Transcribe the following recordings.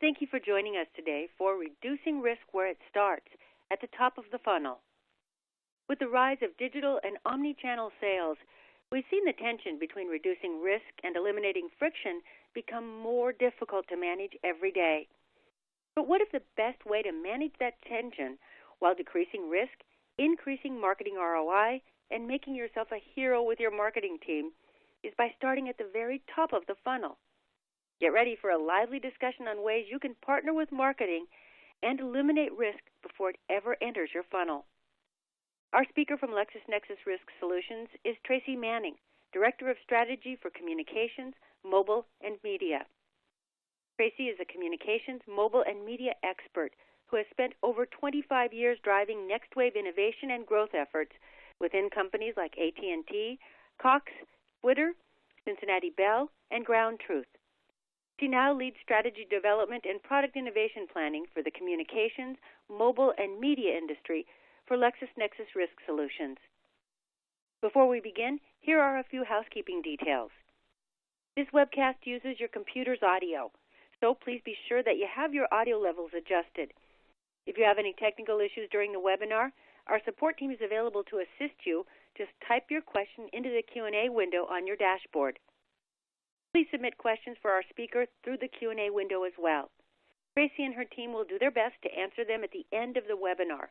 thank you for joining us today for Reducing Risk Where It Starts, at the top of the funnel. With the rise of digital and omnichannel sales, we've seen the tension between reducing risk and eliminating friction become more difficult to manage every day. But what if the best way to manage that tension while decreasing risk, increasing marketing ROI, and making yourself a hero with your marketing team is by starting at the very top of the funnel? Get ready for a lively discussion on ways you can partner with marketing and eliminate risk before it ever enters your funnel. Our speaker from LexisNexis Risk Solutions is Tracy Manning, Director of Strategy for Communications, Mobile, and Media. Tracy is a communications, mobile, and media expert who has spent over 25 years driving next-wave innovation and growth efforts within companies like AT&T, Cox, Twitter, Cincinnati Bell, and Ground Truth. She now leads strategy development and product innovation planning for the communications, mobile, and media industry for LexisNexis Risk Solutions. Before we begin, here are a few housekeeping details. This webcast uses your computer's audio, so please be sure that you have your audio levels adjusted. If you have any technical issues during the webinar, our support team is available to assist you. Just type your question into the Q&A window on your dashboard. Please submit questions for our speaker through the Q&A window as well. Tracy and her team will do their best to answer them at the end of the webinar.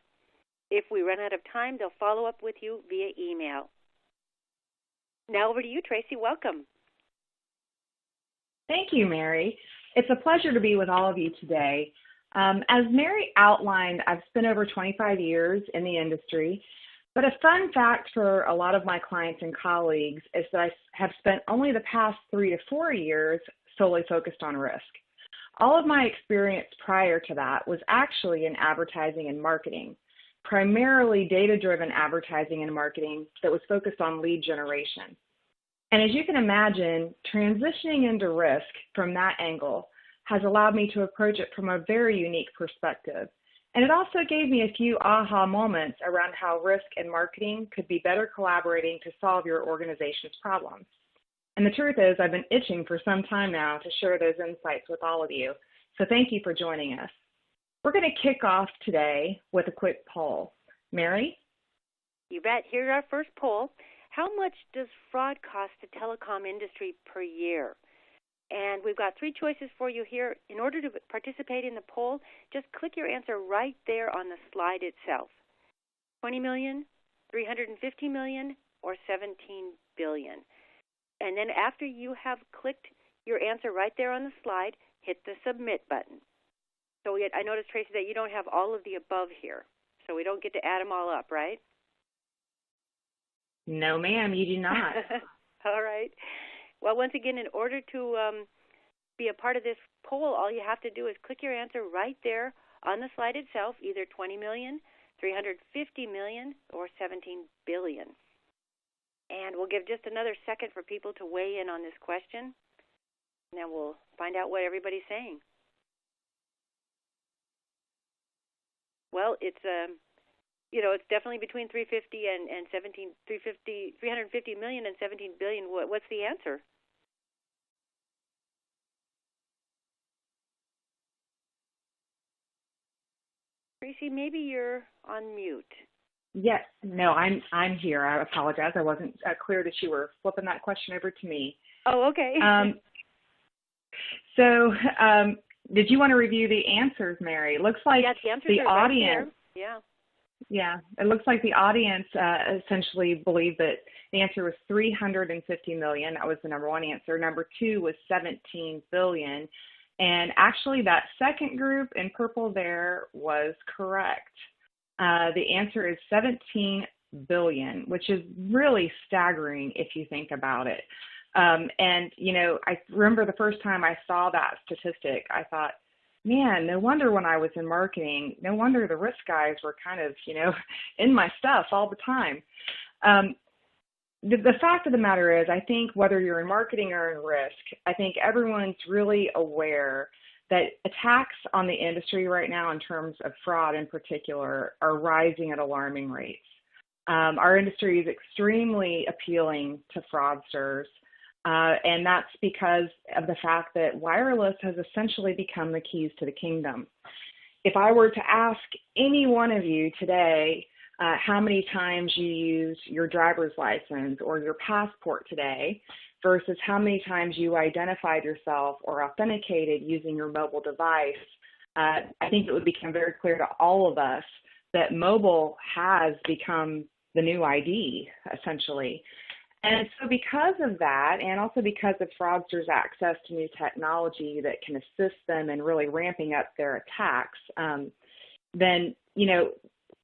If we run out of time, they'll follow up with you via email. Now over to you, Tracy. Welcome. Thank you, Mary. It's a pleasure to be with all of you today. As Mary outlined, I've spent over 25 years in the industry. But a fun fact for a lot of my clients and colleagues is that I have spent only the past 3 to 4 years solely focused on risk. All of my experience prior to that was actually in advertising and marketing, primarily data-driven advertising and marketing that was focused on lead generation. And as you can imagine, transitioning into risk from that angle has allowed me to approach it from a very unique perspective. And it also gave me a few aha moments around how risk and marketing could be better collaborating to solve your organization's problems. And the truth is, I've been itching for some time now to share those insights with all of you. So thank you for joining us. We're going to kick off today with a quick poll. Mary? You bet. Here's our first poll. How much does fraud cost the telecom industry per year? And we've got 3 choices for you here. In order to participate in the poll, just click your answer right there on the slide itself. 20 million, 350 million, or 17 billion. And then after you have clicked your answer right there on the slide, hit the submit button. So I noticed, Tracy, that you don't have all of the above here. So we don't get to add them all up, right? No, ma'am, you do not. All right. Well, once again, in order to be a part of this poll, all you have to do is click your answer right there on the slide itself, either 20 million, 350 million, or 17 billion. And we'll give just another second for people to weigh in on this question, and then we'll find out what everybody's saying. Well, it's it's definitely between 350 million and 17 billion. What's the answer? Tracy, maybe you're on mute. Yes, no, I'm here. I apologize. I wasn't clear that you were flipping that question over to me. Oh, okay. So did you want to review the answers, Mary? It looks like the audience. Right there. Yeah, it looks like the audience essentially believed that the answer was 350 million. That was the number one answer. Number 2 was 17 billion. And actually that second group in purple there was correct. The answer is 17 billion, which is really staggering if you think about it. And, I remember the first time I saw that statistic, I thought, man, no wonder when I was in marketing, no wonder the risk guys were kind of, in my stuff all the time. The fact of the matter is, I think whether you're in marketing or in risk, I think everyone's really aware that attacks on the industry right now in terms of fraud in particular are rising at alarming rates. Our industry is extremely appealing to fraudsters. And that's because of the fact that wireless has essentially become the keys to the kingdom. If I were to ask any one of you today how many times you use your driver's license or your passport today versus how many times you identified yourself or authenticated using your mobile device, I think it would become very clear to all of us that mobile has become the new ID, essentially. And so because of that, and also because of fraudsters' access to new technology that can assist them in really ramping up their attacks, then, you know,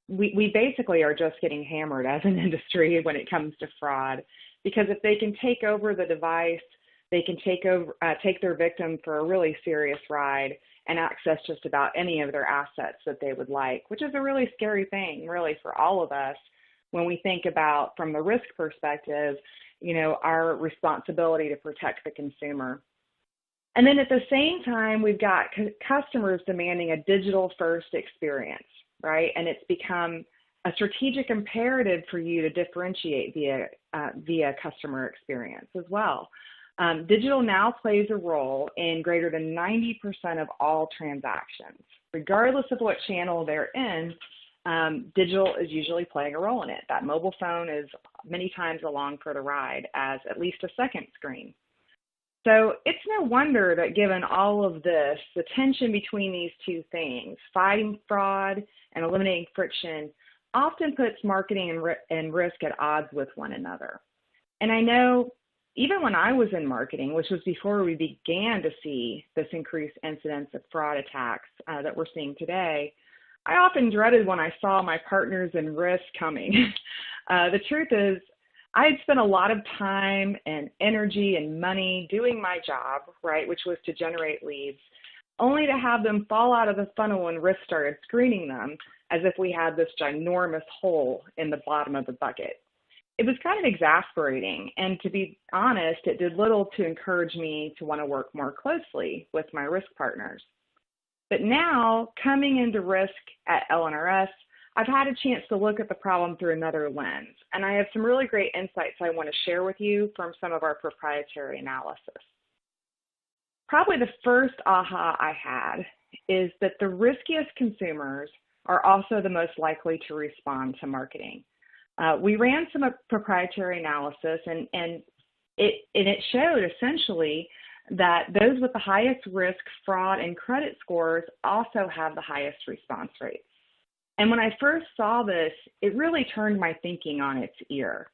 we basically are just getting hammered as an industry when it comes to fraud. Because if they can take over the device, they can take their victim for a really serious ride and access just about any of their assets that they would like, which is a really scary thing, really, for all of us when we think about, from the risk perspective, you know, our responsibility to protect the consumer. And then at the same time, we've got customers demanding a digital-first experience, right? And it's become a strategic imperative for you to differentiate via customer experience as well. Digital now plays a role in greater than 90% of all transactions. Regardless of what channel they're in, digital is usually playing a role in it. That mobile phone is many times along for the ride as at least a second screen. So it's no wonder that given all of this, the tension between these two things, fighting fraud and eliminating friction, often puts marketing and risk at odds with one another. And I know even when I was in marketing, which was before we began to see this increased incidence of fraud attacks that we're seeing today, I often dreaded when I saw my partners in risk coming. The truth is, I had spent a lot of time and energy and money doing my job, right, which was to generate leads, only to have them fall out of the funnel when risk started screening them as if we had this ginormous hole in the bottom of the bucket. It was kind of exasperating, and to be honest, it did little to encourage me to want to work more closely with my risk partners. But now, coming into risk at LNRS, I've had a chance to look at the problem through another lens, and I have some really great insights I want to share with you from some of our proprietary analysis. Probably the first aha I had is that the riskiest consumers are also the most likely to respond to marketing. We ran some proprietary analysis, and it showed essentially that those with the highest risk, fraud, and credit scores also have the highest response rates. And when I first saw this, it really turned my thinking on its ear.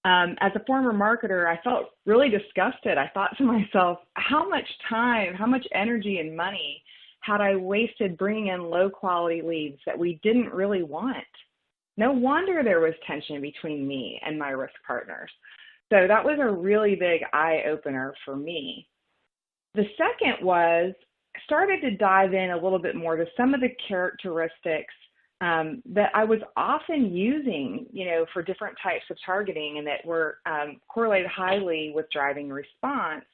As a former marketer, I felt really disgusted. I thought to myself, how much time, how much energy and money had I wasted bringing in low-quality leads that we didn't really want? No wonder there was tension between me and my risk partners. So that was a really big eye-opener for me. The second was, I started to dive in a little bit more to some of the characteristics that I was often using, you know, for different types of targeting and that were correlated highly with driving response.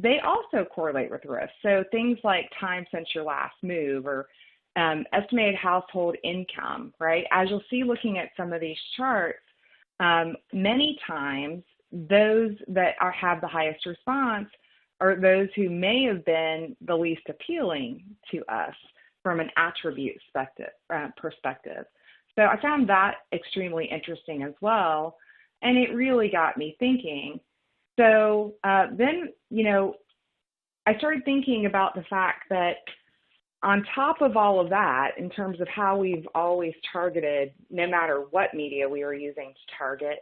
They also correlate with risk. So things like time since your last move or estimated household income, right? As you'll see looking at some of these charts, many times those that have the highest response are those who may have been the least appealing to us from an attribute perspective. So I found that extremely interesting as well, and it really got me thinking. So then, you know, I started thinking about the fact that on top of all of that, in terms of how we've always targeted, no matter what media we were using to target,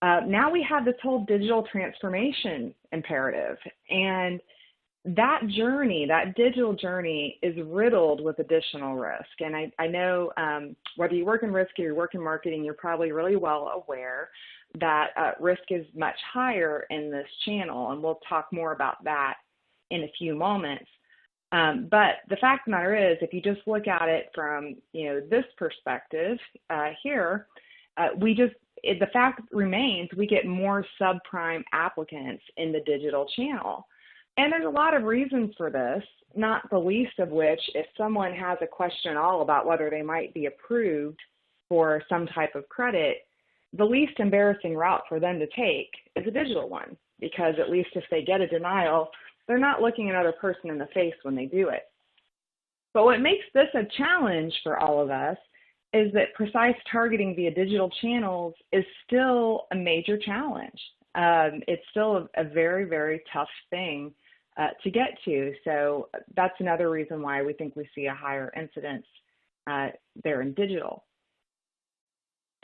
now we have this whole digital transformation imperative. And that journey, that digital journey, is riddled with additional risk. And I know whether you work in risk or you work in marketing, you're probably really well aware that risk is much higher in this channel. And we'll talk more about that in a few moments. But the fact of the matter is, if you just look at it from, you know, this perspective here, the fact remains we get more subprime applicants in the digital channel. And there's a lot of reasons for this, not the least of which, if someone has a question at all about whether they might be approved for some type of credit, the least embarrassing route for them to take is a digital one. because at least if they get a denial, they're not looking another person in the face when they do it. But what makes this a challenge for all of us is that precise targeting via digital channels is still a major challenge. It's still a very, very tough thing to get to. So that's another reason why we think we see a higher incidence there in digital.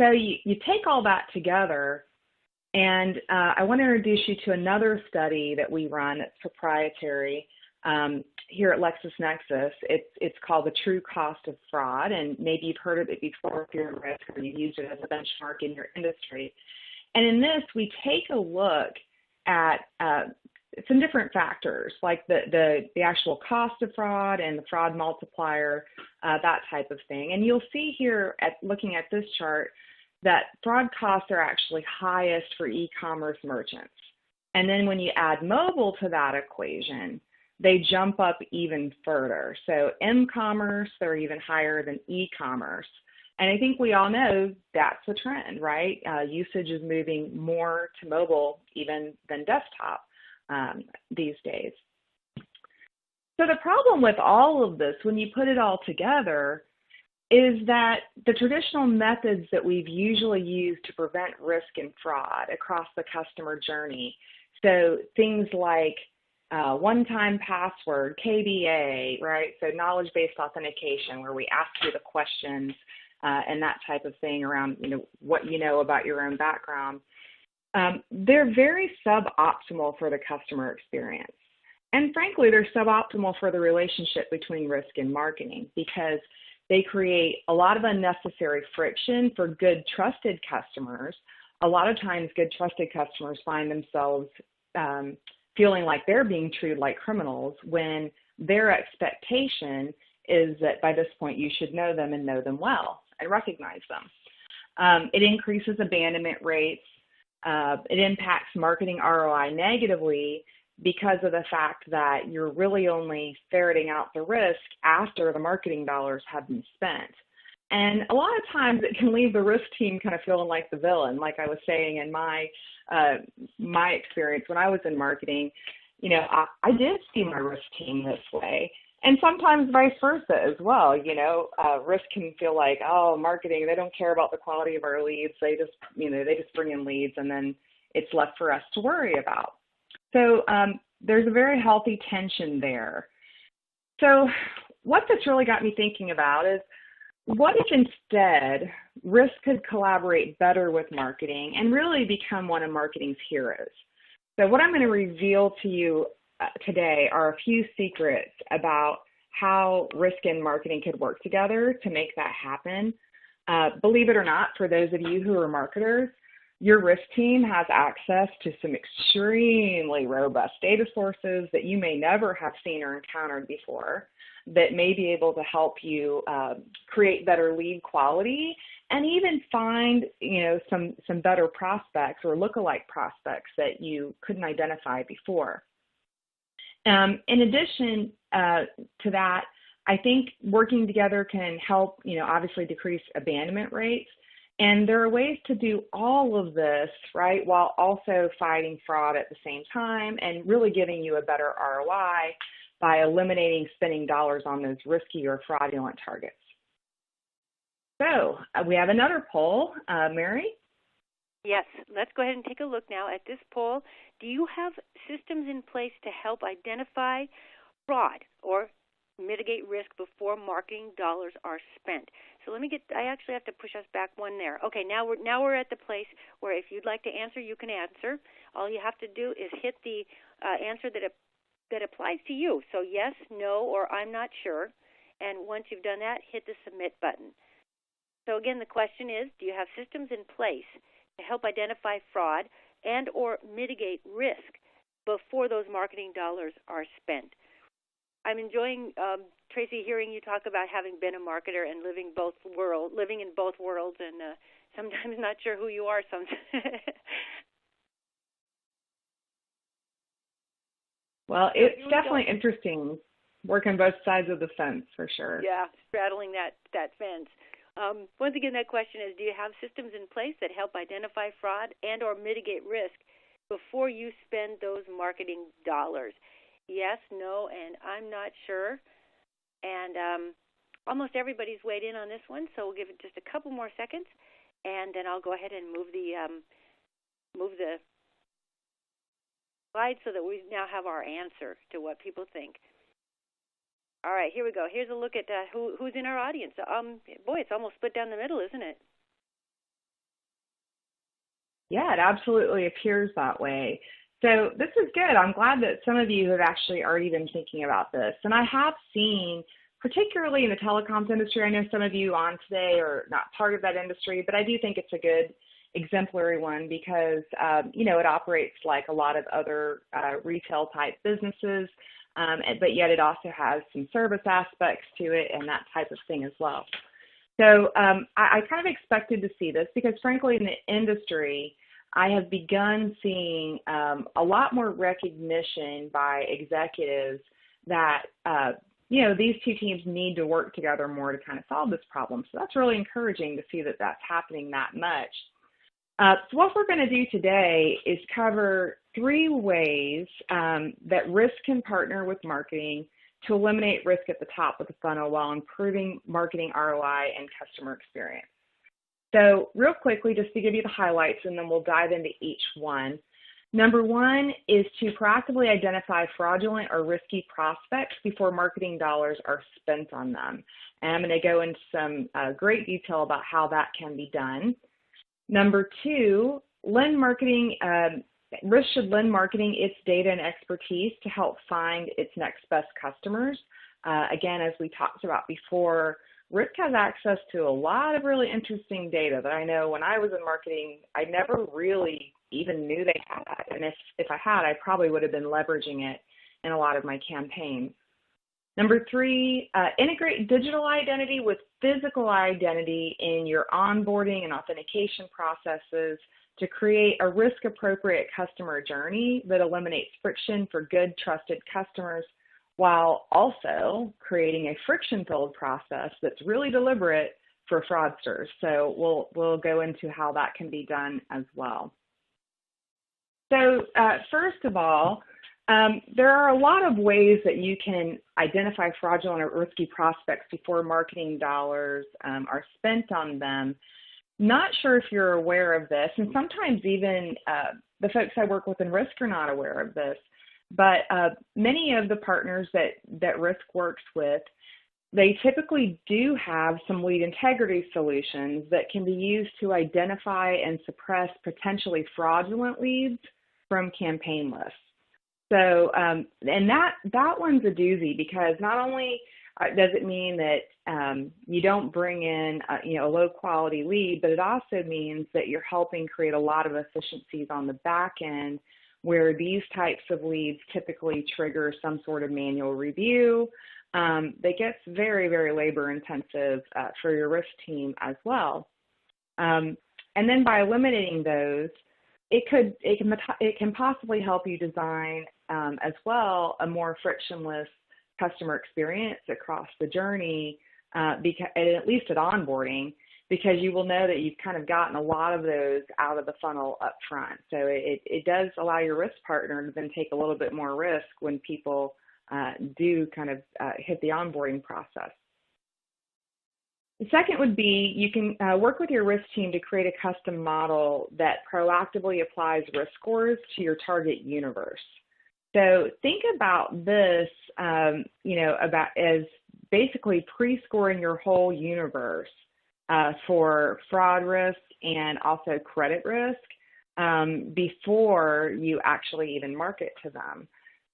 So you take all that together, and I want to introduce you to another study that we run that's proprietary here at LexisNexis. It's called the True Cost of Fraud, and maybe you've heard of it before if you're at risk or you've used it as a benchmark in your industry. And in this, we take a look at some different factors, like the actual cost of fraud and the fraud multiplier, that type of thing. And you'll see here, looking at this chart, that fraud costs are actually highest for e-commerce merchants. And then when you add mobile to that equation, they jump up even further. So m-commerce, they're even higher than e-commerce. And I think we all know that's a trend, right? Usage is moving more to mobile even than desktop these days. So the problem with all of this, when you put it all together, is that the traditional methods that we've usually used to prevent risk and fraud across the customer journey, so things like one-time password, KBA, right? So knowledge-based authentication, where we ask you the questions and that type of thing around, what you know about your own background. They're very suboptimal for the customer experience. And frankly, they're suboptimal for the relationship between risk and marketing, because they create a lot of unnecessary friction for good, trusted customers. A lot of times, good, trusted customers find themselves feeling like they're being treated like criminals when their expectation is that by this point you should know them and know them well and recognize them. It increases abandonment rates. It impacts marketing ROI negatively because of the fact that you're really only ferreting out the risk after the marketing dollars have been spent. And a lot of times it can leave the risk team kind of feeling like the villain. Like I was saying in my experience when I was in marketing, I did see my risk team this way. And sometimes vice versa as well. Risk can feel like, oh, marketing, they don't care about the quality of our leads. They just bring in leads, and then it's left for us to worry about. So there's a very healthy tension there. So what this really got me thinking about is, what if instead risk could collaborate better with marketing and really become one of marketing's heroes? So what I'm going to reveal to you today are a few secrets about how risk and marketing could work together to make that happen. Believe it or not, for those of you who are marketers, your risk team has access to some extremely robust data sources that you may never have seen or encountered before, that may be able to help you create better lead quality and even find some better prospects or lookalike prospects that you couldn't identify before. In addition to that, I think working together can help, obviously decrease abandonment rates. And there are ways to do all of this, right, while also fighting fraud at the same time and really giving you a better ROI by eliminating spending dollars on those risky or fraudulent targets. So we have another poll. Mary? Yes, let's go ahead and take a look now at this poll. Do you have systems in place to help identify fraud or mitigate risk before marketing dollars are spent? So I actually have to push us back one there. Okay, now we're at the place where if you'd like to answer, you can answer. All you have to do is hit the answer that applies to you. So yes, no, or I'm not sure. And once you've done that, hit the submit button. So again, the question is, do you have systems in place to help identify fraud and or mitigate risk before those marketing dollars are spent? I'm enjoying, Tracy, hearing you talk about having been a marketer and living in both worlds, and sometimes not sure who you are sometimes. Well, it's definitely interesting working both sides of the fence, for sure. Yeah, straddling that fence. Once again, that question is, do you have systems in place that help identify fraud and or mitigate risk before you spend those marketing dollars? Yes, no, and I'm not sure. And almost everybody's weighed in on this one, so we'll give it just a couple more seconds, and then I'll go ahead and move the slide so that we now have our answer to what people think. All right, here we go. Here's a look at who's in our audience. Boy, it's almost split down the middle, isn't it? Yeah, it absolutely appears that way. So this is good. I'm glad that some of you have actually already been thinking about this. And I have seen, particularly in the telecoms industry, I know some of you on today are not part of that industry, but I do think it's a good exemplary one because, it operates like a lot of other retail type businesses, but yet it also has some service aspects to it and that type of thing as well. So I kind of expected to see this because, frankly, in the industry, I have begun seeing a lot more recognition by executives that, these two teams need to work together more to kind of solve this problem. So that's really encouraging to see that that's happening that much. So what we're going to do today is cover 3 ways that risk can partner with marketing to eliminate risk at the top of the funnel while improving marketing ROI and customer experience. So real quickly, just to give you the highlights, and then we'll dive into each one. Number 1 is to proactively identify fraudulent or risky prospects before marketing dollars are spent on them. And I'm going to go into some great detail about how that can be done. Number 2, risk should lend marketing its data and expertise to help find its next best customers. Again, as we talked about before, risk has access to a lot of really interesting data that I know when I was in marketing, I never really even knew they had. And if I had, I probably would have been leveraging it in a lot of my campaigns. Number 3, integrate digital identity with physical identity in your onboarding and authentication processes to create a risk-appropriate customer journey that eliminates friction for good, trusted customers while also creating a friction-filled process that's really deliberate for fraudsters. So we'll go into how that can be done as well. So first of all, there are a lot of ways that you can identify fraudulent or risky prospects before marketing dollars are spent on them. Not sure if you're aware of this, and sometimes even the folks I work with in Risk are not aware of this, but many of the partners that Risk works with, they typically do have some lead integrity solutions that can be used to identify and suppress potentially fraudulent leads from campaign lists. So, and that one's a doozy because not only does it mean that you don't bring in a low quality lead, but it also means that you're helping create a lot of efficiencies on the back end where these types of leads typically trigger some sort of manual review that gets very, very labor intensive for your risk team as well. And then by eliminating those, it can possibly help you design as well a more frictionless customer experience across the journey, because, at least at onboarding, because you will know that you've kind of gotten a lot of those out of the funnel up front. So it does allow your risk partner to then take a little bit more risk when people do kind of hit the onboarding process. The second would be you can work with your risk team to create a custom model that proactively applies risk scores to your target universe. So think about this, about as basically pre-scoring your whole universe for fraud risk and also credit risk before you actually even market to them.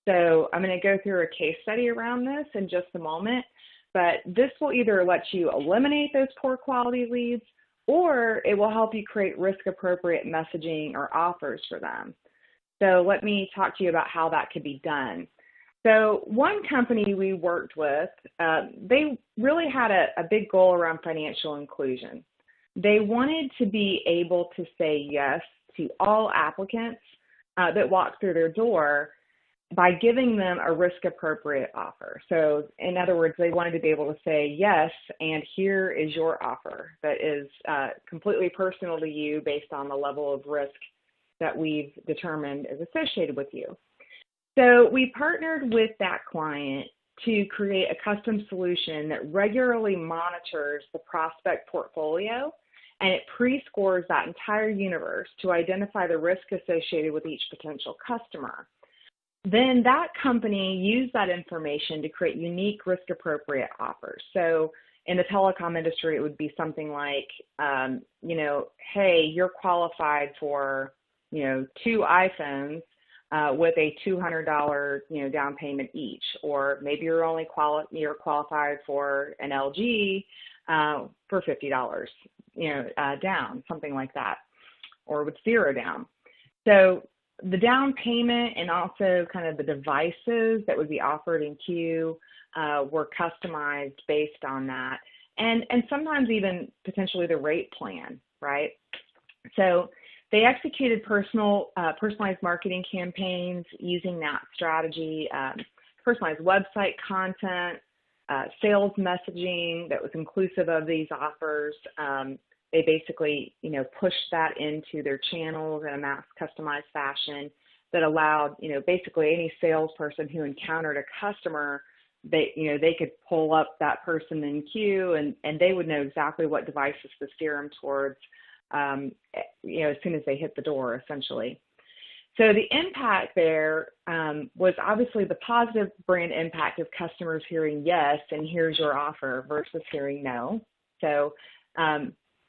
So I'm going to go through a case study around this in just a moment, but this will either let you eliminate those poor quality leads or it will help you create risk-appropriate messaging or offers for them. So let me talk to you about how that could be done. So one company we worked with, they really had a big goal around financial inclusion. They wanted to be able to say yes to all applicants that walked through their door by giving them a risk-appropriate offer. So in other words, they wanted to be able to say yes, and here is your offer that is completely personal to you based on the level of risk that we've determined is associated with you. So we partnered with that client to create a custom solution that regularly monitors the prospect portfolio, and it pre-scores that entire universe to identify the risk associated with each potential customer. Then that company used that information to create unique risk-appropriate offers. So in the telecom industry, it would be something like, hey, you're qualified for, 2 iPhones with a $200, down payment each, or maybe you're qualified for an LG for $50, down, something like that, or with 0 down. So the down payment and also kind of the devices that would be offered in Q were customized based on that, and sometimes even potentially the rate plan, right? So they executed personalized marketing campaigns using that strategy, personalized website content, sales messaging that was inclusive of these offers. They basically, pushed that into their channels in a mass customized fashion that allowed, basically any salesperson who encountered a customer, they could pull up that person in queue and they would know exactly what devices to steer them towards, as soon as they hit the door, essentially. So the impact there was obviously the positive brand impact of customers hearing yes and here's your offer versus hearing no. So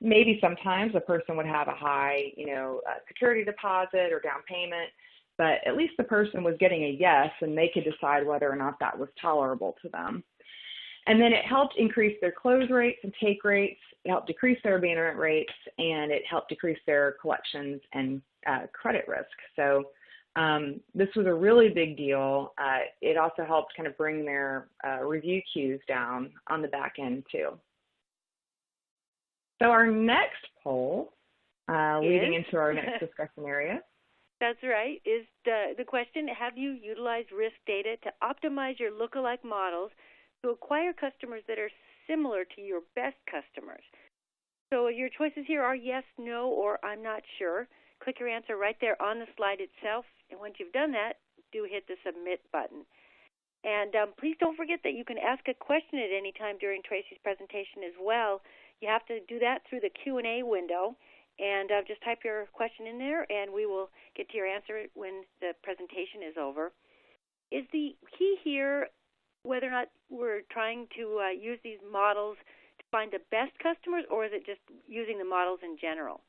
maybe sometimes a person would have a high, security deposit or down payment, but at least the person was getting a yes and they could decide whether or not that was tolerable to them. And then it helped increase their close rates and take rates, it helped decrease their abandonment rates, and it helped decrease their collections and credit risk. So this was a really big deal. It also helped kind of bring their review queues down on the back end too. So our next poll, leading into our next discussion area. That's right, is the question, have you utilized risk data to optimize your lookalike models to acquire customers that are similar to your best customers? So your choices here are yes, no, or I'm not sure. Click your answer right there on the slide itself, and once you've done that, do hit the submit button. And please don't forget that you can ask a question at any time during Tracy's presentation as well. You have to do that through the Q&A window, and just type your question in there, and we will get to your answer when the presentation is over. Is the key here whether or not we're trying to use these models to find the best customers, or is it just using the models in general?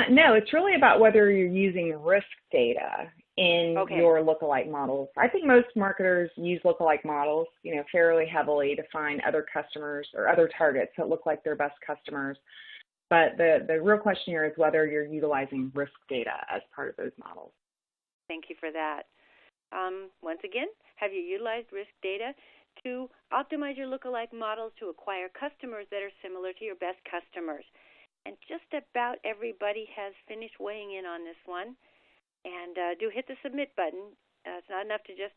No, it's really about whether you're using risk data in your lookalike models. I think most marketers use lookalike models, fairly heavily to find other customers or other targets that look like their best customers. But the real question here is whether you're utilizing risk data as part of those models. Thank you for that. Once again, have you utilized risk data to optimize your lookalike models to acquire customers that are similar to your best customers? And just about everybody has finished weighing in on this one. And do hit the submit button. It's not enough to just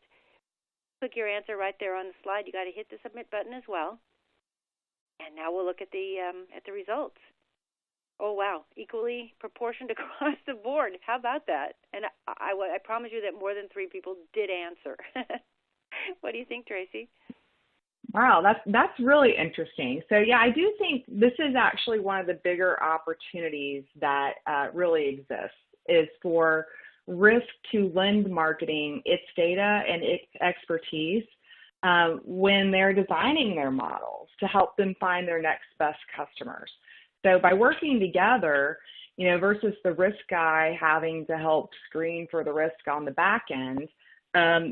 click your answer right there on the slide. You got to hit the submit button as well. And now we'll look at the results. Oh wow, equally proportioned across the board. How about that? And I promise you that more than 3 people did answer. What do you think, Tracy? Wow, that's really interesting. So yeah, I do think this is actually one of the bigger opportunities that really exists, is for risk to lend marketing its data and its expertise when they're designing their models to help them find their next best customers. So by working together, versus the risk guy having to help screen for the risk on the back end,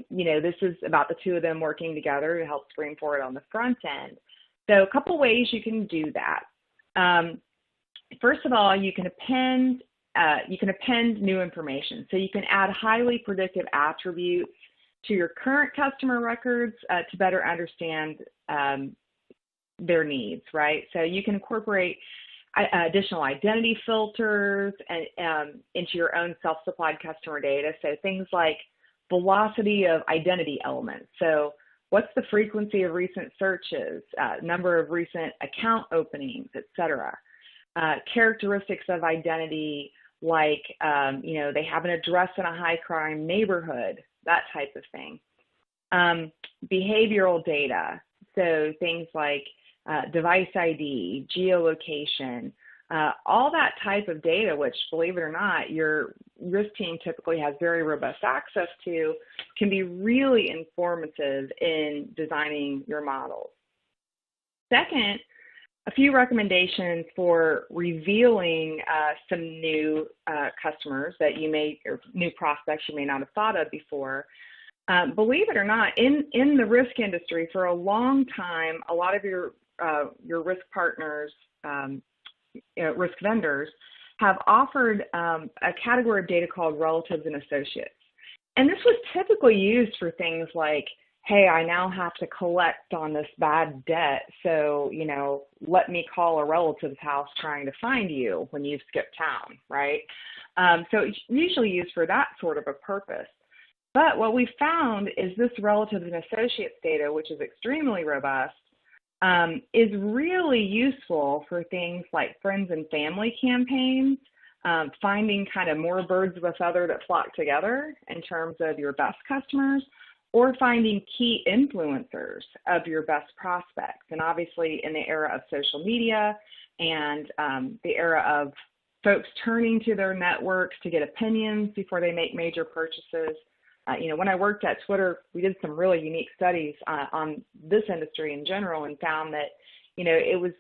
this is about the 2 of them working together to help screen for it on the front end. So a couple ways you can do that. First of all, you can append new information. So you can add highly predictive attributes to your current customer records to better understand their needs, right? So you can incorporate additional identity filters and into your own self-supplied customer data. So things like velocity of identity elements. So what's the frequency of recent searches, number of recent account openings, et cetera. Characteristics of identity like, they have an address in a high crime neighborhood, that type of thing. Behavioral data, so things like device ID, geolocation, all that type of data, which, believe it or not, your risk team typically has very robust access to, can be really informative in designing your models. Second, a few recommendations for revealing some new customers that you may, or new prospects you may not have thought of before. Believe it or not, in the risk industry, for a long time, a lot of your risk partners, risk vendors, have offered a category of data called relatives and associates. And this was typically used for things like, hey, I now have to collect on this bad debt, so, let me call a relative's house trying to find you when you've skipped town, right? So it's usually used for that sort of a purpose. But what we found is this relatives and associates data, which is extremely robust, is really useful for things like friends and family campaigns, finding kind of more birds of a feather that flock together in terms of your best customers, or finding key influencers of your best prospects. And obviously in the era of social media and the era of folks turning to their networks to get opinions before they make major purchases. When I worked at Twitter, we did some really unique studies on this industry in general and found that, it was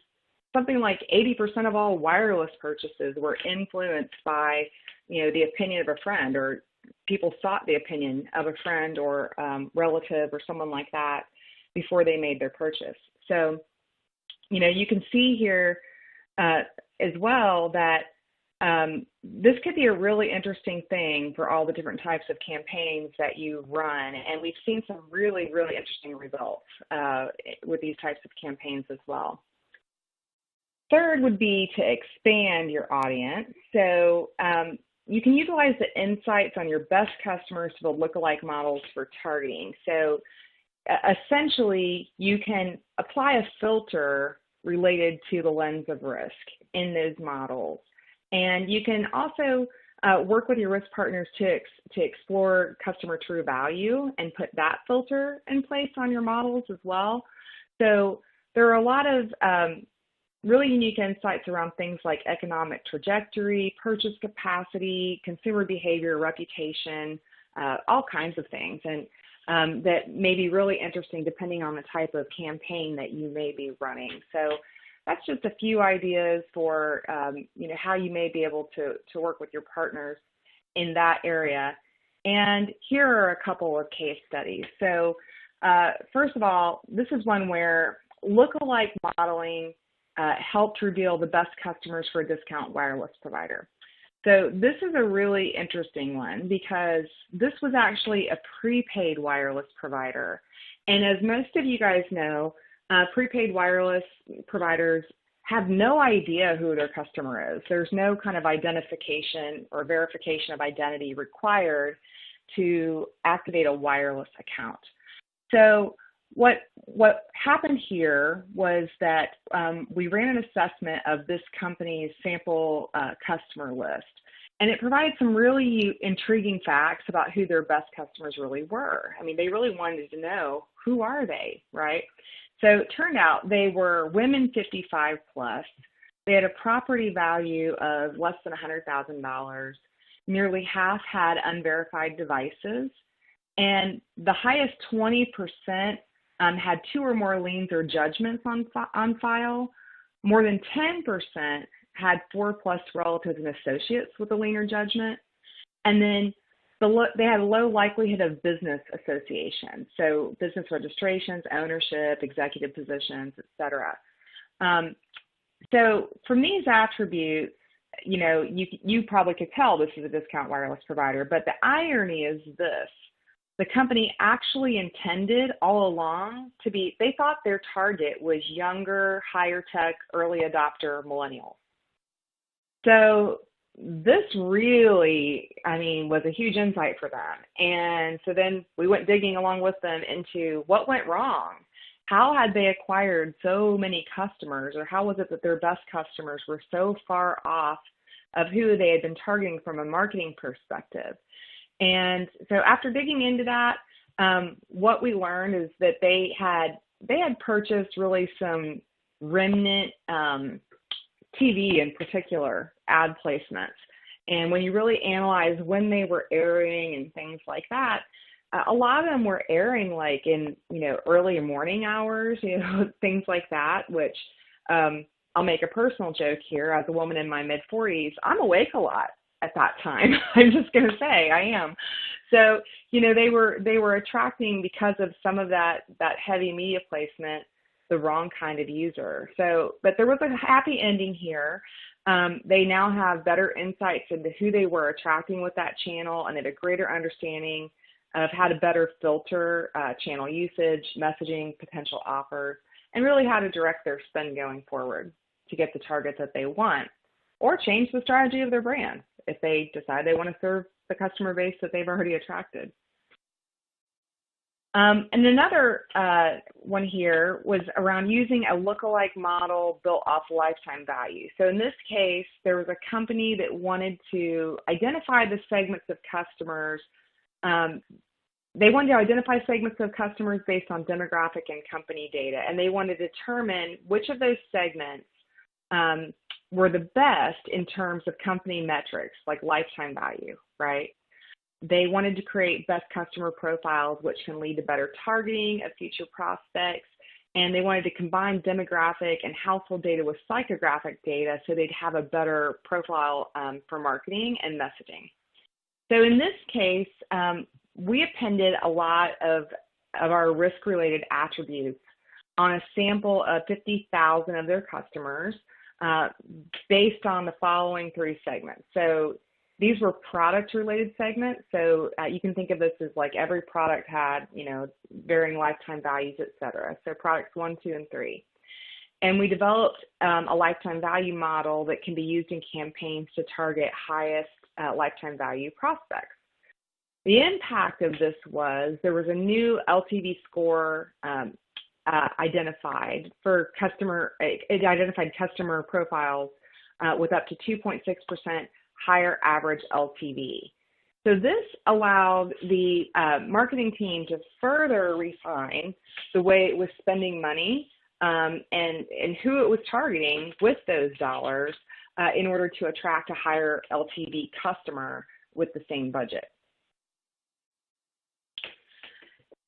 something like 80% of all wireless purchases were influenced by, the opinion of a friend, or people sought the opinion of a friend or relative or someone like that before they made their purchase. So, you can see here as well that this could be a really interesting thing for all the different types of campaigns that you run. And we've seen some really, really interesting results with these types of campaigns as well. Third would be to expand your audience. So you can utilize the insights on your best customers to build lookalike models for targeting. So essentially, you can apply a filter related to the lens of risk in those models. And you can also work with your risk partners to explore customer true value and put that filter in place on your models as well. So there are a lot of really unique insights around things like economic trajectory, purchase capacity, consumer behavior, reputation, all kinds of things, and that may be really interesting depending on the type of campaign that you may be running. So that's just a few ideas for how you may be able to work with your partners in that area. And here are a couple of case studies. So first of all, this is one where lookalike modeling helped reveal the best customers for a discount wireless provider. So this is a really interesting one because this was actually a prepaid wireless provider. And as most of you guys know, prepaid wireless providers have no idea who their customer is. There's no kind of identification or verification of identity required to activate a wireless account. So what happened here was that we ran an assessment of this company's sample customer list, and it provided some really intriguing facts about who their best customers really were. I mean, they really wanted to know, who are they, right? So it turned out they were women 55 plus. They had a property value of less than $100,000. Nearly half had unverified devices, and the highest 20% had 2 or more liens or judgments on file. More than 10% had 4+ relatives and associates with a lien or judgment. And then they had a low likelihood of business association, so business registrations, ownership, executive positions, et cetera. So from these attributes, you probably could tell this is a discount wireless provider, but the irony is this. The company actually intended all along they thought their target was younger, higher tech, early adopter millennials. So this really, was a huge insight for them. And so then we went digging along with them into what went wrong. How had they acquired so many customers, or how was it that their best customers were so far off of who they had been targeting from a marketing perspective. And so after digging into that, what we learned is that they had purchased really some remnant TV in particular ad placements. And when you really analyze when they were airing and things like that, a lot of them were airing like in, early morning hours, things like that, which I'll make a personal joke here. As a woman in my mid-40s, I'm awake a lot at that time. I'm just going to say I am. So, they were attracting, because of some of that heavy media placement, the wrong kind of user. So, but there was a happy ending here. They now have better insights into who they were attracting with that channel, and had a greater understanding of how to better filter channel usage, messaging, potential offers, and really how to direct their spend going forward to get the target that they want, or change the strategy of their brand if they decide they want to serve the customer base that they've already attracted. And another one here was around using a lookalike model built off lifetime value. So in this case, there was a company that wanted to identify the segments of customers. They wanted to identify segments of customers based on demographic and company data, and they wanted to determine which of those segments were the best in terms of company metrics, like lifetime value, right? They wanted to create best customer profiles, which can lead to better targeting of future prospects. And they wanted to combine demographic and household data with psychographic data so they'd have a better profile for marketing and messaging. So in this case, we appended a lot of our risk-related attributes on a sample of 50,000 of their customers based on the following three segments. So these were product-related segments, so you can think of this as like every product had, varying lifetime values, et cetera. So products 1, 2, and 3. And we developed a lifetime value model that can be used in campaigns to target highest lifetime value prospects. The impact of this was there was a new LTV score identified for it identified customer profiles with up to 2.6% higher average LTV. So this allowed the marketing team to further refine the way it was spending money and who it was targeting with those dollars in order to attract a higher LTV customer with the same budget.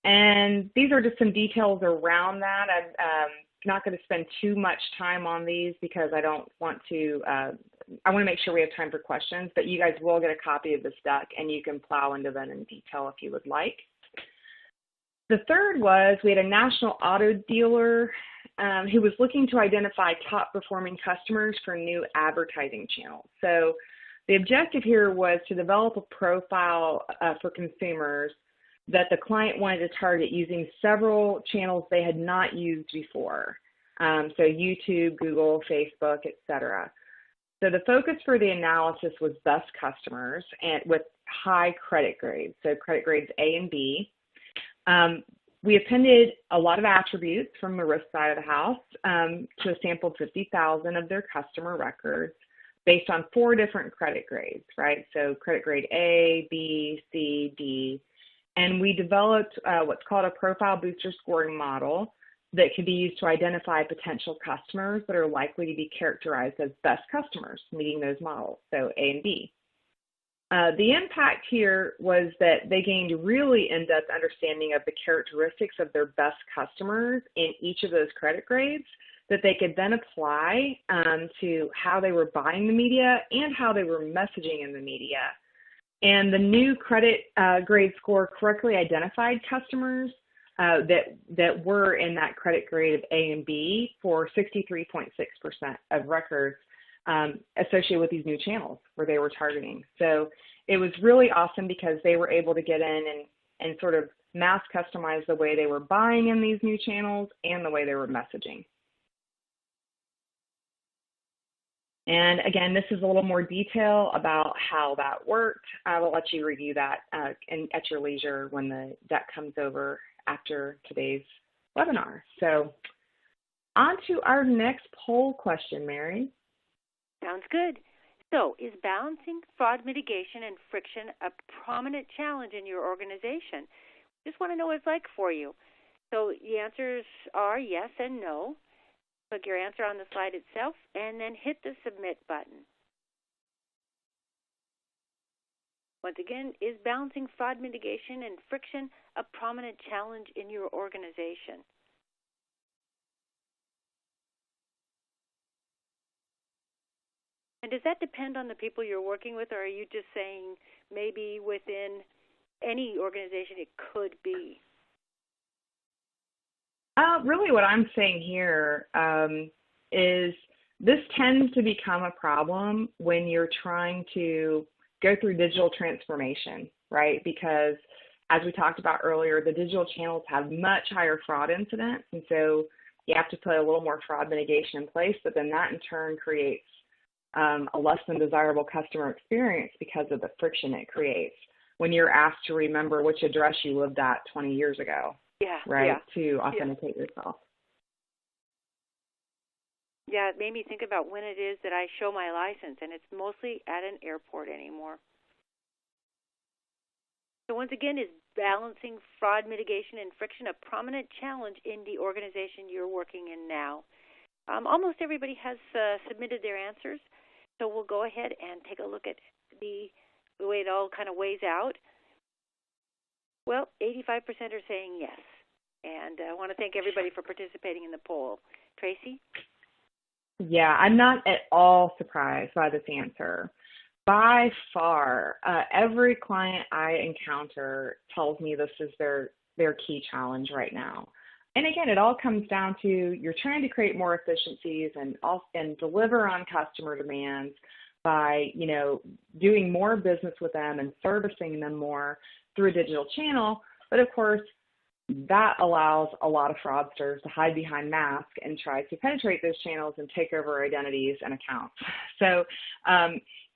And these are just some details around that. I'm not going to spend too much time on these because I don't want to, I want to make sure we have time for questions, but you guys will get a copy of this deck and you can plow into them in detail if you would like. The third was we had a national auto dealer who was looking to identify top performing customers for new advertising channels. So the objective here was to develop a profile for consumers that the client wanted to target using several channels they had not used before. So YouTube, Google, Facebook, et cetera. So the focus for the analysis was best customers and with high credit grades, so credit grades A and B. We appended a lot of attributes from the risk side of the house to a sample of 50,000 of their customer records based on 4 different credit grades, right? So credit grade A, B, C, D. And we developed what's called a profile booster scoring model that can be used to identify potential customers that are likely to be characterized as best customers, meeting those models, so A and B. The impact here was that they gained really in-depth understanding of the characteristics of their best customers in each of those credit grades that they could then apply to how they were buying the media and how they were messaging in the media. And the new credit grade score correctly identified customers that were in that credit grade of A and B for 63.6% of records associated with these new channels where they were targeting. So it was really awesome because they were able to get in and sort of mass customize the way they were buying in these new channels and the way they were messaging. And again, this is a little more detail about how that worked. I will let you review that at your leisure when the deck comes over after today's webinar. So on to our next poll question, Mary. Sounds good. So, is balancing fraud mitigation and friction a prominent challenge in your organization? Just want to know what it's like for you. So the answers are yes and no. Click your answer on the slide itself and then hit the submit button. Once again, is balancing fraud mitigation and friction a prominent challenge in your organization? And does that depend on the people you're working with, or are you just saying maybe within any organization it could be? Really what I'm saying here is this tends to become a problem when you're trying to go through digital transformation, right? Because as we talked about earlier, the digital channels have much higher fraud incidents, and so you have to put a little more fraud mitigation in place, but then that in turn creates a less than desirable customer experience because of the friction it creates when you're asked to remember which address you lived at 20 years ago, to authenticate yourself. Yeah, it made me think about when it is that I show my license, and it's mostly at an airport anymore. So once again, is balancing fraud mitigation and friction a prominent challenge in the organization you're working in now? Almost everybody has submitted their answers, so we'll go ahead and take a look at the way it all kind of weighs out. Well, 85% are saying yes, and I want to thank everybody for participating in the poll. Tracy? Yeah, I'm not at all surprised by this answer. By far, every client I encounter tells me this is their key challenge right now. And again, it all comes down to you're trying to create more efficiencies and deliver on customer demands by, doing more business with them and servicing them more through a digital channel. But of course, that allows a lot of fraudsters to hide behind masks and try to penetrate those channels and take over identities and accounts. So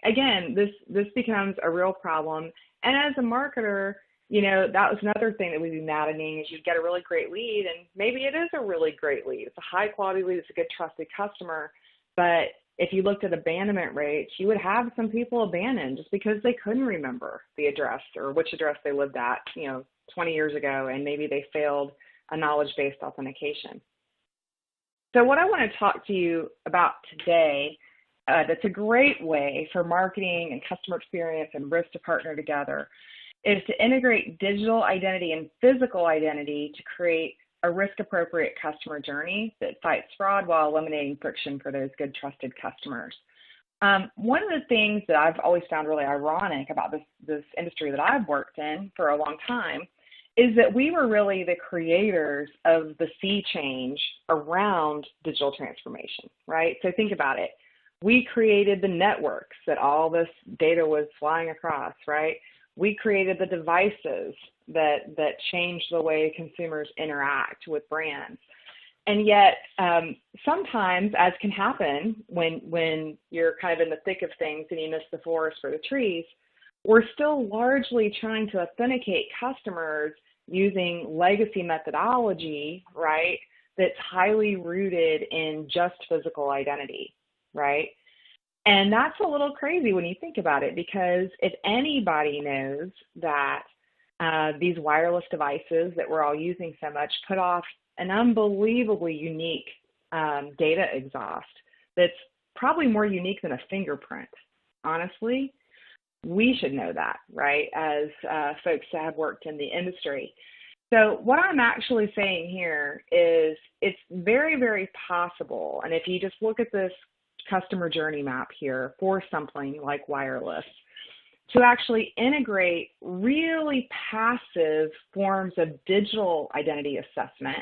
again, this becomes a real problem. And as a marketer, that was another thing that would be maddening is you get a really great lead, and maybe it is a really great lead. It's a high quality lead. It's a good trusted customer. But if you looked at abandonment rates, you would have some people abandoned just because they couldn't remember the address or which address they lived at, 20 years ago, and maybe they failed a knowledge-based authentication. So what I want to talk to you about today, that's a great way for marketing and customer experience and risk to partner together, is to integrate digital identity and physical identity to create a risk-appropriate customer journey that fights fraud while eliminating friction for those good, trusted customers. One of the things that I've always found really ironic about this industry that I've worked in for a long time is that we were really the creators of the sea change around digital transformation, right? So think about it. We created the networks that all this data was flying across, right? We created the devices that changed the way consumers interact with brands. And yet, sometimes, as can happen when you're kind of in the thick of things and you miss the forest for the trees, we're still largely trying to authenticate customers using legacy methodology, right, that's highly rooted in just physical identity, right? And that's a little crazy when you think about it, because if anybody knows that these wireless devices that we're all using so much put off an unbelievably unique data exhaust that's probably more unique than a fingerprint, honestly, we should know that, right, as folks that have worked in the industry. So what I'm actually saying here is it's very, very possible, and if you just look at this customer journey map here for something like wireless, to actually integrate really passive forms of digital identity assessment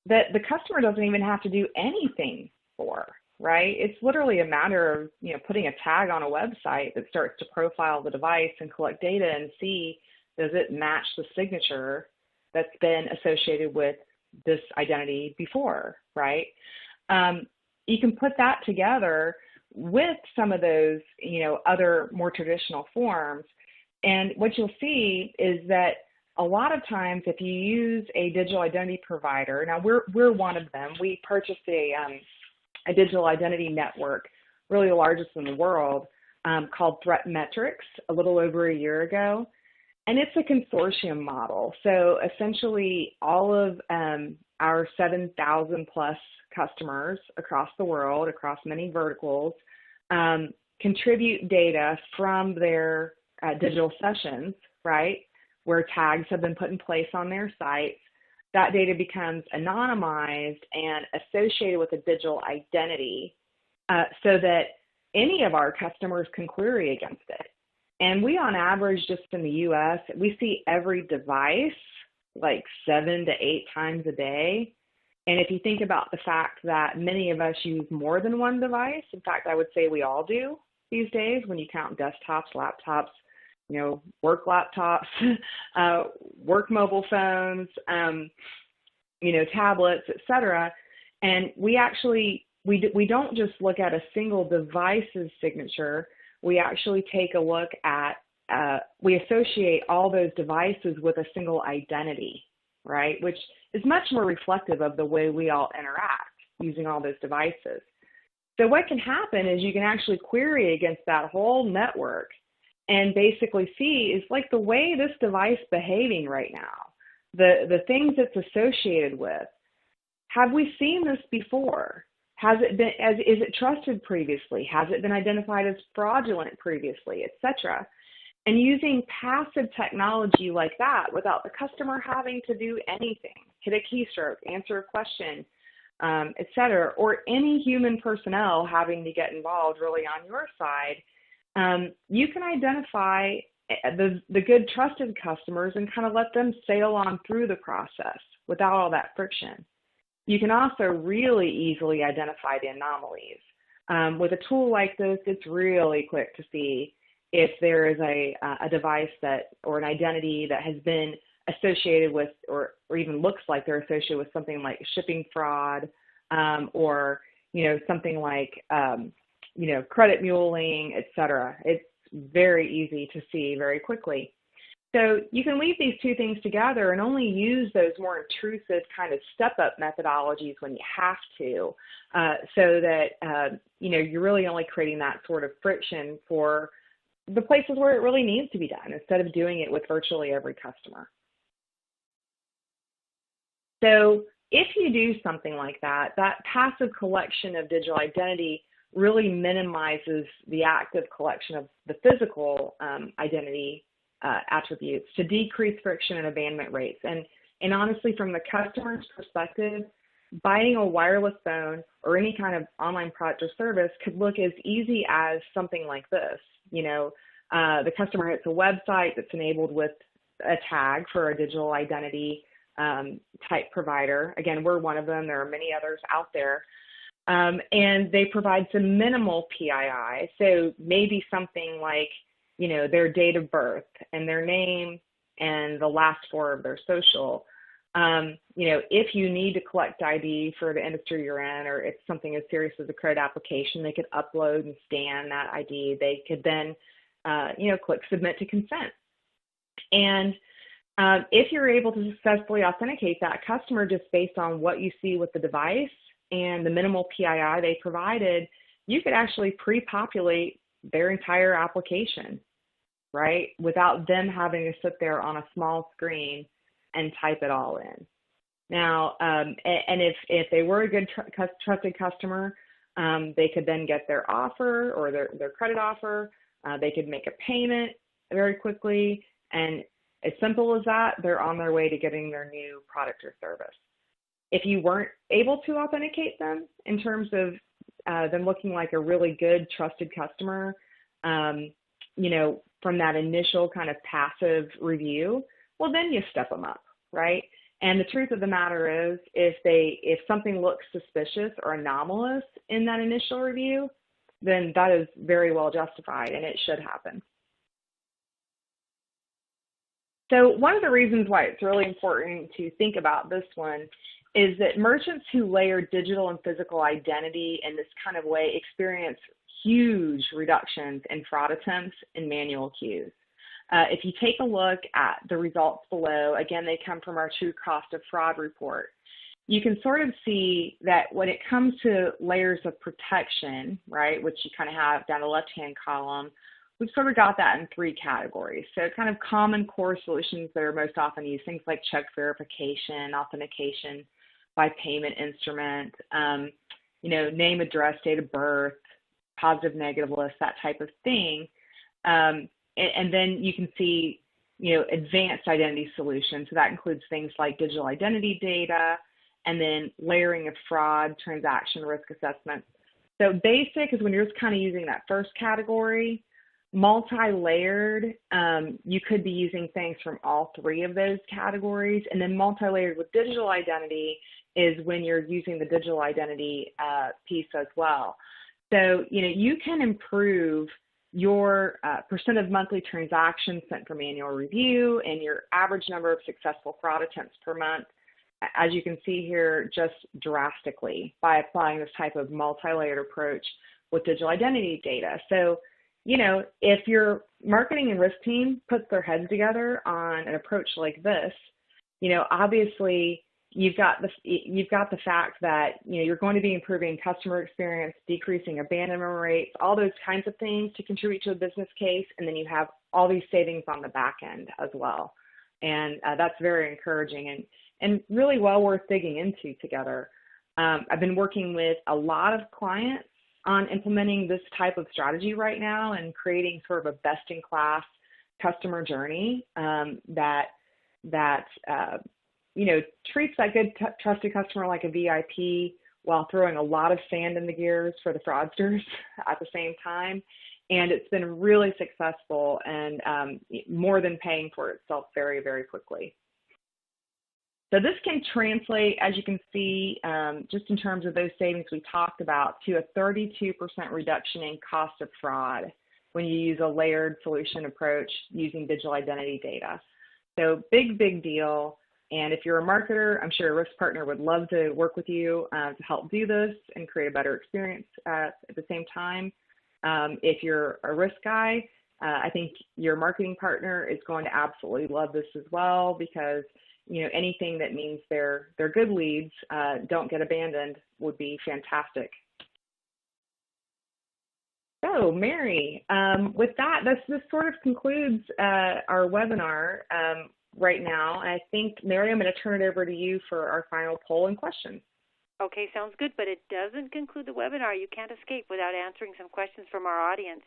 that the customer doesn't even have to do anything for, right? It's literally a matter of, putting a tag on a website that starts to profile the device and collect data and see, does it match the signature that's been associated with this identity before, right? You can put that together with some of those, other more traditional forms. And what you'll see is that a lot of times if you use a digital identity provider, now we're one of them. We purchased a digital identity network, really the largest in the world, called Threat Metrics a little over a year ago. And it's a consortium model. So essentially all of our 7,000 plus customers across the world, across many verticals, contribute data from their digital sessions, right, where tags have been put in place on their sites. That data becomes anonymized and associated with a digital identity so that any of our customers can query against it. And we, on average, just in the U.S., we see every device like 7 to 8 times a day. And if you think about the fact that many of us use more than one device, in fact, I would say we all do these days when you count desktops, laptops, work laptops, work mobile phones, tablets, et cetera. And we actually, we don't just look at a single device's signature. We actually take a look at, we associate all those devices with a single identity, right? Which is much more reflective of the way we all interact using all those devices. So what can happen is you can actually query against that whole network and basically see is like the way this device behaving right now, the things it's associated with. Have we seen this before? Has it been, is it trusted previously? Has it been identified as fraudulent previously, et cetera? And using passive technology like that without the customer having to do anything, hit a keystroke, answer a question, et cetera, or any human personnel having to get involved really on your side, you can identify the good trusted customers and kind of let them sail on through the process without all that friction. You can also really easily identify the anomalies. With a tool like this, it's really quick to see if there is a device that or an identity that has been associated with or even looks like they're associated with something like shipping fraud or something like credit muling, et cetera. It's very easy to see very quickly. So you can leave these two things together and only use those more intrusive kind of step-up methodologies when you have to, so that you're really only creating that sort of friction for the places where it really needs to be done instead of doing it with virtually every customer. So if you do something like that, that passive collection of digital identity really minimizes the active collection of the physical identity attributes to decrease friction and abandonment rates. And honestly, from the customer's perspective, buying a wireless phone or any kind of online product or service could look as easy as something like this. The customer hits a website that's enabled with a tag for a digital identity type provider. Again, we're one of them. There are many others out there. And they provide some minimal PII. So maybe something like, their date of birth and their name and the last 4 of their social. If you need to collect ID for the industry you're in, or it's something as serious as a credit application, they could upload and scan that ID. They could then, click submit to consent. And if you're able to successfully authenticate that customer just based on what you see with the device and the minimal PII they provided, you could actually pre-populate their entire application, right, without them having to sit there on a small screen and type it all in. Now, and if they were a good trusted customer, they could then get their offer or their credit offer. They could make a payment very quickly, and as simple as that, they're on their way to getting their new product or service. If you weren't able to authenticate them in terms of them looking like a really good trusted customer, from that initial kind of passive review, well, then you step them up, right? And the truth of the matter is, if something looks suspicious or anomalous in that initial review, then that is very well justified and it should happen. So one of the reasons why it's really important to think about this one is that merchants who layer digital and physical identity in this kind of way experience huge reductions in fraud attempts and manual queues. If you take a look at the results below, again, they come from our True Cost of Fraud report. you can sort of see that when it comes to layers of protection, right, which you kind of have down the left-hand column, we've sort of got that in 3 categories. So kind of common core solutions that are most often used, things like check verification, authentication by payment instrument, name, address, date of birth, positive, negative list, that type of thing. And then you can see, advanced identity solutions. So that includes things like digital identity data, and then layering of fraud, transaction risk assessment. So basic is when you're just kind of using that first category. Multi-layered, you could be using things from all 3 of those categories. And then multi-layered with digital identity is when you're using the digital identity piece as well. So, you can improve your percent of monthly transactions sent for manual review and your average number of successful fraud attempts per month, as you can see here, just drastically by applying this type of multi-layered approach with digital identity data. So, if your marketing and risk team puts their heads together on an approach like this, obviously you've got the fact that, you're going to be improving customer experience, decreasing abandonment rates, all those kinds of things to contribute to a business case. And then you have all these savings on the back end as well. And that's very encouraging and really well worth digging into together. I've been working with a lot of clients on implementing this type of strategy right now and creating sort of a best-in-class customer journey that treats that good, trusted customer like a VIP while throwing a lot of sand in the gears for the fraudsters at the same time. And it's been really successful and more than paying for itself very, very quickly. So this can translate, as you can see, just in terms of those savings we talked about, to a 32% reduction in cost of fraud when you use a layered solution approach using digital identity data. So big, big deal. And if you're a marketer, I'm sure a risk partner would love to work with you to help do this and create a better experience at the same time. If you're a risk guy, I think your marketing partner is going to absolutely love this as well, because anything that means they're good leads, don't get abandoned, would be fantastic. So Mary, with that, this sort of concludes our webinar right now. I think, Mary, I'm going to turn it over to you for our final poll and questions. Okay, sounds good, but it doesn't conclude the webinar. You can't escape without answering some questions from our audience.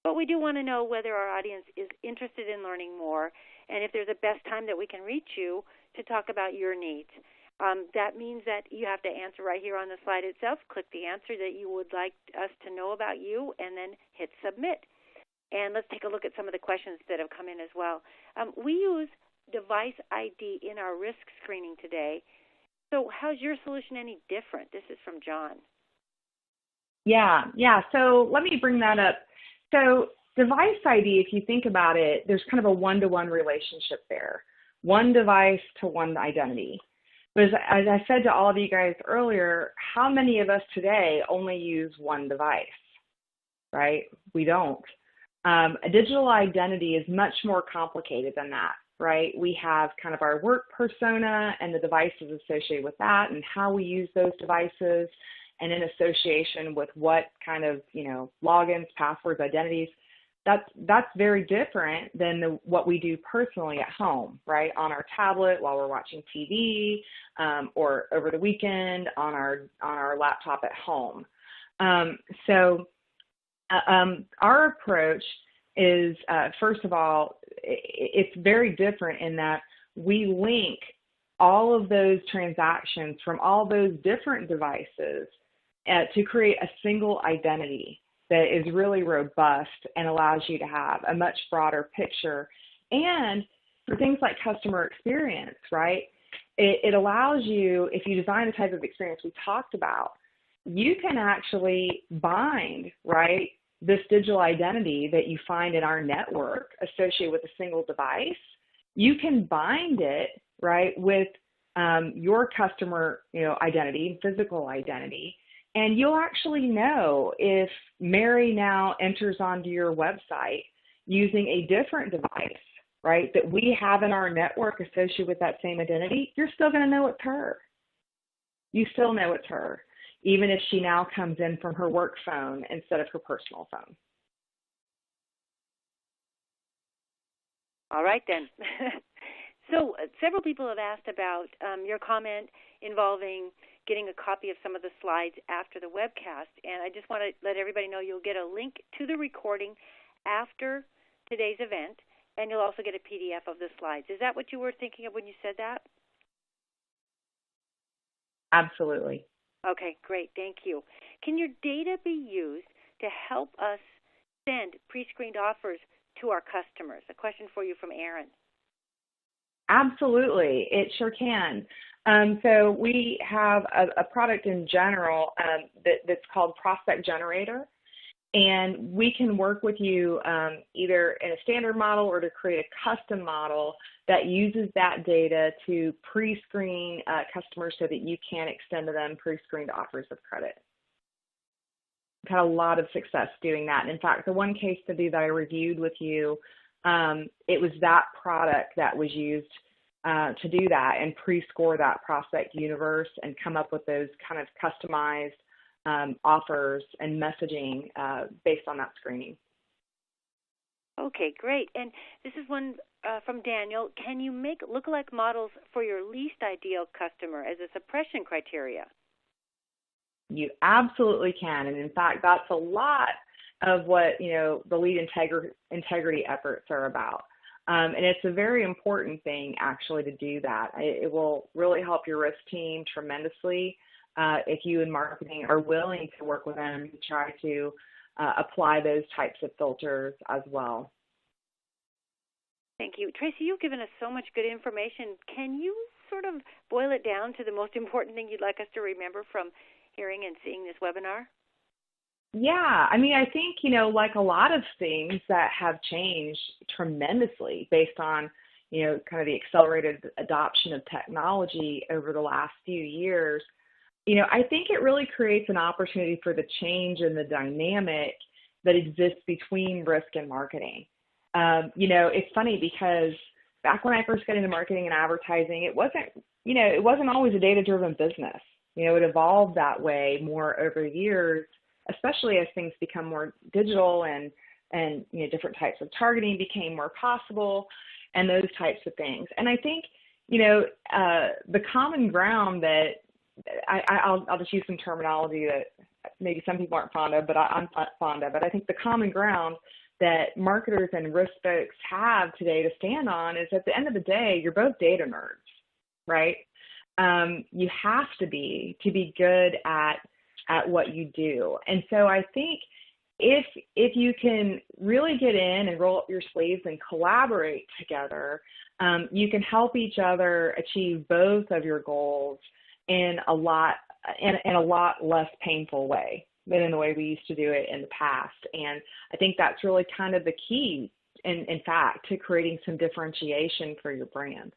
But we do want to know whether our audience is interested in learning more, and if there's a best time that we can reach you to talk about your needs. That means that you have to answer right here on the slide itself. Click the answer that you would like us to know about you, and then hit submit. And let's take a look at some of the questions that have come in as well. We use device ID in our risk screening today. So how's your solution any different? This is from John. Yeah. So let me bring that up. So device ID, if you think about it, there's kind of a one-to-one relationship there. One device to one identity. But as I said to all of you guys earlier, how many of us today only use one device, right? We don't. A digital identity is much more complicated than that, right? We have kind of our work persona and the devices associated with that and how we use those devices, and in association with what kind of, logins, passwords, identities. That's very different than what we do personally at home, right? On our tablet while we're watching TV, or over the weekend on our laptop at home. So our approach is, first of all, it's very different in that we link all of those transactions from all those different devices to create a single identity that is really robust and allows you to have a much broader picture. And for things like customer experience, right, it allows you, if you design the type of experience we talked about, you can actually bind, right, this digital identity that you find in our network associated with a single device. You can bind it, right, with your customer, identity, physical identity. And you'll actually know if Mary now enters onto your website using a different device, right, that we have in our network associated with that same identity, you're still going to know it's her, you still know it's her, even if she now comes in from her work phone instead of her personal phone. All right, then. So several people have asked about your comment involving getting a copy of some of the slides after the webcast, and I just want to let everybody know you'll get a link to the recording after today's event, and you'll also get a PDF of the slides. Is that what you were thinking of when you said that? Absolutely. Okay, great. Thank you. Can your data be used to help us send pre-screened offers to our customers? A question for you from Aaron. Absolutely, it sure can. So we have a product in general that's called Prospect Generator, and we can work with you either in a standard model or to create a custom model that uses that data to pre-screen customers so that you can extend to them pre-screened offers of credit. We've had a lot of success doing that. And in fact, the one case study that I reviewed with you, it was that product that was used to do that and pre-score that prospect universe and come up with those kind of customized offers and messaging based on that screening. Okay, great. And this is one from Daniel. Can you make lookalike models for your least ideal customer as a suppression criteria? You absolutely can. And in fact, that's a lot of what, the lead integrity efforts are about. And it's a very important thing, actually, to do that. It will really help your risk team tremendously if you in marketing are willing to work with them to try to apply those types of filters as well. Thank you. Tracy, you've given us so much good information. Can you sort of boil it down to the most important thing you'd like us to remember from hearing and seeing this webinar? Yeah, I think, like a lot of things that have changed tremendously based on, kind of the accelerated adoption of technology over the last few years, I think it really creates an opportunity for the change in the dynamic that exists between risk and marketing. It's funny because back when I first got into marketing and advertising, it wasn't always a data-driven business. It evolved that way more over the years, especially as things become more digital and different types of targeting became more possible and those types of things. And I think, the common ground that I'll just use some terminology that maybe some people aren't fond of, but I'm not fond of it. I think the common ground that marketers and risk folks have today to stand on is at the end of the day, you're both data nerds, right? You have to be good at what you do. And so I think if you can really get in and roll up your sleeves and collaborate together, you can help each other achieve both of your goals in a lot less painful way than in the way we used to do it in the past. And I think that's really kind of the key, in fact, to creating some differentiation for your brand.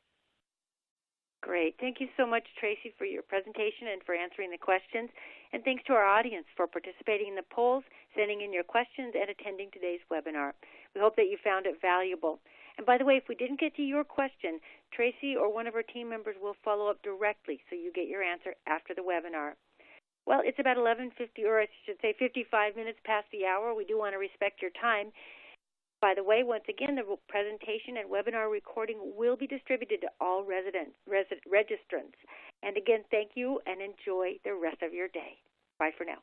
Great. Thank you so much, Tracy, for your presentation and for answering the questions. And thanks to our audience for participating in the polls, sending in your questions, and attending today's webinar. We hope that you found it valuable. And by the way, if we didn't get to your question, Tracy or one of our team members will follow up directly so you get your answer after the webinar. Well, it's about 11:50, or I should say 55 minutes past the hour. We do want to respect your time. By the way, once again, the presentation and webinar recording will be distributed to all registrants. And again, thank you and enjoy the rest of your day. Bye for now.